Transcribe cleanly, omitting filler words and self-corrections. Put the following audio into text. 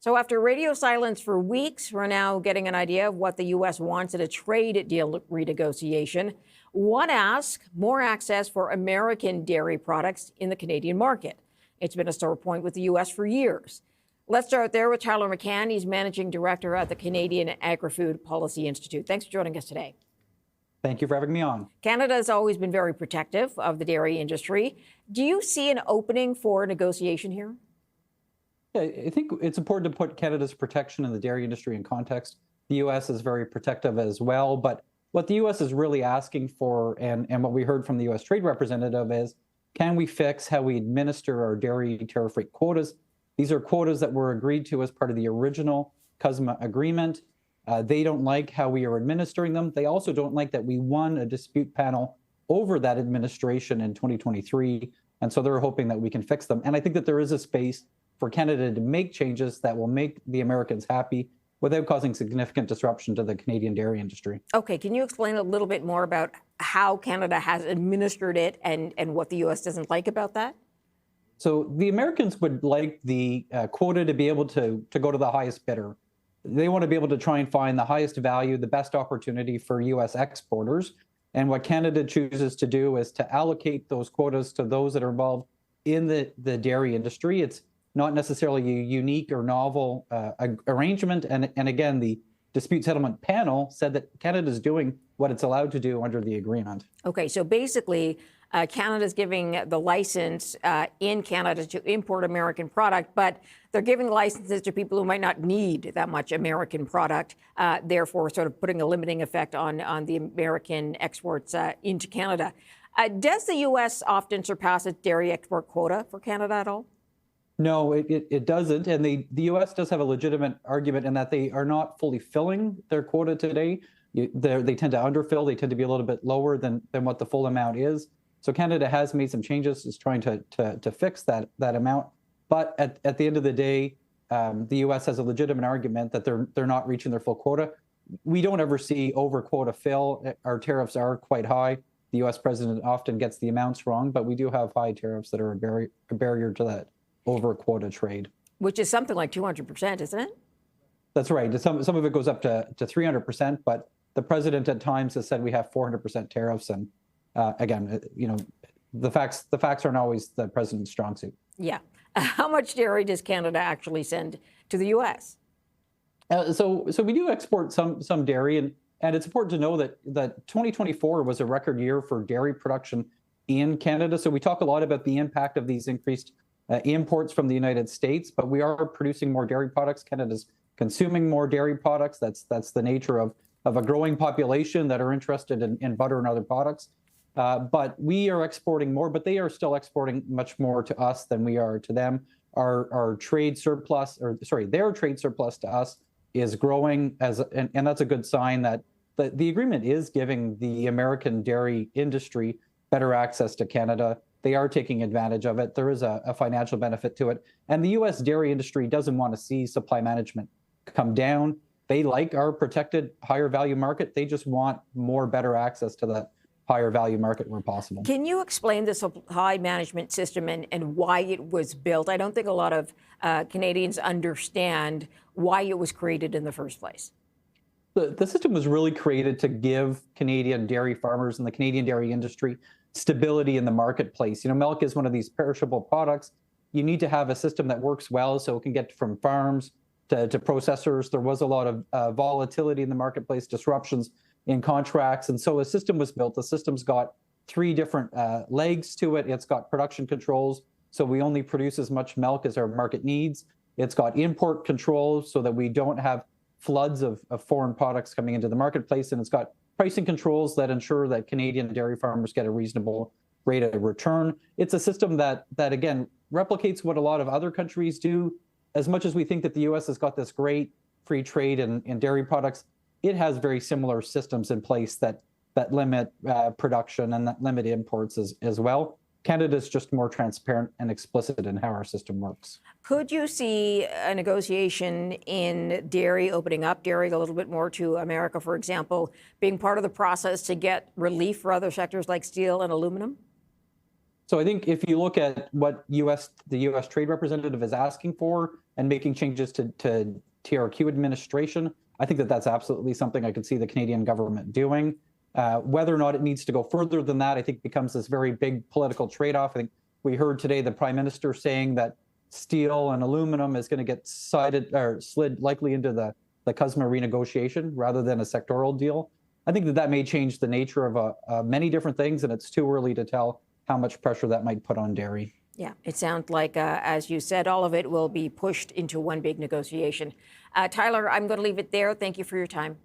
So after radio silence for weeks, we're now getting an idea of what the U.S. wants in a trade deal renegotiation. One ask, more access for American dairy products in the Canadian market. It's been a sore point with the U.S. for years. Let's start there with Tyler McCann. He's managing director at the Canadian Agri-Food Policy Institute. Thanks for joining us today. Thank you for having me on. Canada has always been very protective of the dairy industry. Do you see an opening for negotiation here? I think it's important to put Canada's protection in the dairy industry in context. The U.S. is very protective as well, but what the U.S. is really asking for, and what we heard from the U.S. Trade Representative is, can we fix how we administer our dairy tariff rate quotas? These are quotas that were agreed to as part of the original CUSMA agreement. They don't like how we are administering them. They also don't like that we won a dispute panel over that administration in 2023, and so they're hoping that we can fix them. And I think that there is a space for Canada to make changes that will make the Americans happy without causing significant disruption to the Canadian dairy industry. Okay, can you explain a little bit more about how Canada has administered it and what the U.S. doesn't like about that? So the Americans would like the quota to be able to go to the highest bidder. They want to be able to try and find the highest value, the best opportunity for U.S. exporters. And what Canada chooses to do is to allocate those quotas to those that are involved in the dairy industry. It's not necessarily a unique or novel arrangement. And again, the dispute settlement panel said that Canada is doing what it's allowed to do under the agreement. Okay, so basically, Canada's giving the license in Canada to import American product, but they're giving licenses to people who might not need that much American product, therefore sort of putting a limiting effect on the American exports into Canada. Does the U.S. often surpass its dairy export quota for Canada at all? No, it doesn't. And the U.S. does have a legitimate argument in that they are not fully filling their quota today. They tend to underfill. They tend to be a little bit lower than what the full amount is. So Canada has made some changes, is trying to fix that amount. But at the end of the day, the U.S. has a legitimate argument that they're not reaching their full quota. We don't ever see over quota fill. Our tariffs are quite high. The U.S. president often gets the amounts wrong, but we do have high tariffs that are a barrier to that over quota trade. Which is something like 200%, isn't it? That's right. Some of it goes up to 300%, but the president at times has said we have 400% tariffs. And again, the facts aren't always the president's strong suit. Yeah. How much dairy does Canada actually send to the U.S.? So we do export some dairy, and it's important to know that 2024 was a record year for dairy production in Canada. So we talk a lot about the impact of these increased imports from the United States, but we are producing more dairy products. Canada's consuming more dairy products. That's the nature of a growing population that are interested in butter and other products. But we are exporting more, but they are still exporting much more to us than we are to them. Our trade surplus, their trade surplus to us is growing, and that's a good sign that the agreement is giving the American dairy industry better access to Canada. They are taking advantage of it. There is a financial benefit to it. And the U.S. dairy industry doesn't want to see supply management come down. They like our protected higher value market. They just want better access to that higher value market where possible. Can you explain the supply management system and why it was built? I don't think a lot of Canadians understand why it was created in the first place. The system was really created to give Canadian dairy farmers and the Canadian dairy industry stability in the marketplace. Milk is one of these perishable products. You need to have a system that works well so it can get from farms to processors. There was a lot of volatility in the marketplace, disruptions in contracts. And so a system was built. The system's got 3 different legs to it. It's got production controls, so we only produce as much milk as our market needs. It's got import controls so that we don't have floods of foreign products coming into the marketplace. And it's got pricing controls that ensure that Canadian dairy farmers get a reasonable rate of return. It's a system that again, replicates what a lot of other countries do. As much as we think that the U.S. has got this great free trade in dairy products, it has very similar systems in place that limit production and that limit imports as well. Canada is just more transparent and explicit in how our system works. Could you see a negotiation in dairy, opening up dairy a little bit more to America, for example, being part of the process to get relief for other sectors like steel and aluminum? So I think if you look at what the U.S. Trade Representative is asking for and making changes to TRQ administration, I think that that's absolutely something I could see the Canadian government doing. Whether or not it needs to go further than that, I think becomes this very big political trade-off. I think we heard today the Prime Minister saying that steel and aluminum is going to get slid likely into the CUSMA renegotiation rather than a sectoral deal. I think that may change the nature of many different things, and it's too early to tell how much pressure that might put on dairy. Yeah, it sounds like, as you said, all of it will be pushed into one big negotiation. Tyler, I'm going to leave it there. Thank you for your time.